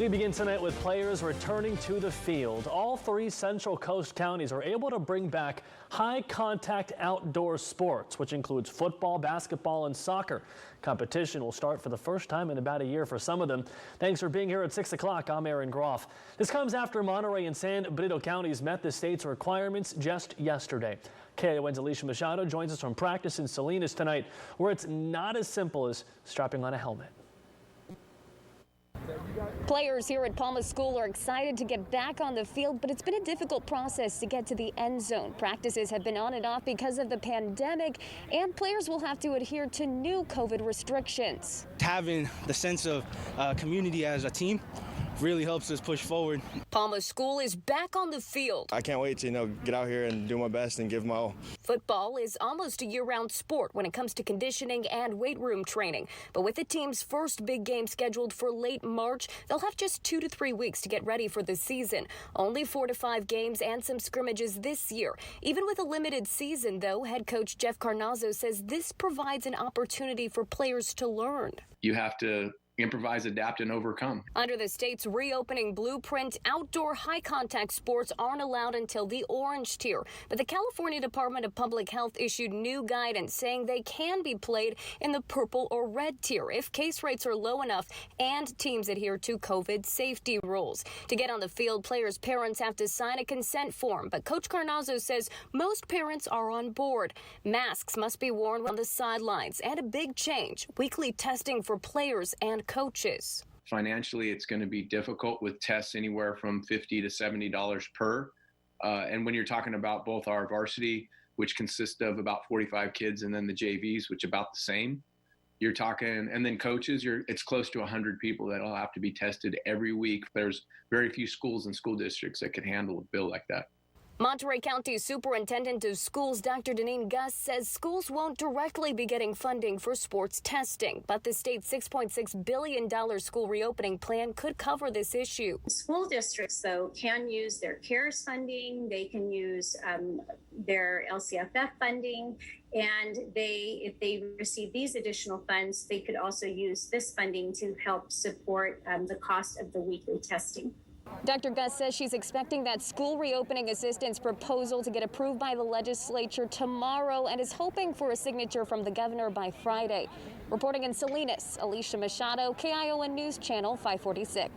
We begin tonight with players returning to the field. All three Central Coast counties are able to bring back high-contact outdoor sports, which includes football, basketball, and soccer. Competition will start for the first time in about a year for some of them. Thanks for being here at 6 o'clock. I'm Aaron Groff. This comes after Monterey and San Benito counties met the state's requirements just yesterday. KION's Alicia Machado joins us from practice in Salinas tonight, where it's not as simple as strapping on a helmet. Players here at Palma School are excited to get back on the field, but it's been a difficult process to get to the end zone. Practices have been on and off because of the pandemic, and players will have to adhere to new COVID restrictions. Having the sense of community as a team really helps us push forward. Palma School is back on the field. I can't wait to, get out here and do my best and give my all. Football is almost a year-round sport when it comes to conditioning and weight room training. But with the team's first big game scheduled for late March, they'll have just 2 to 3 weeks to get ready for the season. Only 4 to 5 games and some scrimmages this year. Even with a limited season, though, head coach Jeff Carnazzo says this provides an opportunity for players to learn. You have to improvise, adapt, and overcome. Under the state's reopening blueprint, outdoor high-contact sports aren't allowed until the orange tier. But the California Department of Public Health issued new guidance saying they can be played in the purple or red tier if case rates are low enough and teams adhere to COVID safety rules. To get on the field, players' parents have to sign a consent form, but Coach Carnazzo says most parents are on board. Masks must be worn on the sidelines, and a big change, weekly testing for players and coaches. Financially, it's going to be difficult with tests anywhere from $50 to $70 per. And when you're talking about both our varsity, which consists of about 45 kids, and then the JVs, which about the same, you're talking, and then coaches, it's close to 100 people that'll have to be tested every week. There's very few schools and school districts that could handle a bill like that. Monterey County Superintendent of Schools Dr. Deneen Gus says schools won't directly be getting funding for sports testing, but the state's $6.6 billion school reopening plan could cover this issue. School districts, though, can use their CARES funding, they can use their LCFF funding, and if they receive these additional funds, they could also use this funding to help support the cost of the weekly testing. Dr. Gus says she's expecting that school reopening assistance proposal to get approved by the legislature tomorrow and is hoping for a signature from the governor by Friday. Reporting in Salinas, Alicia Machado, KION News Channel 546.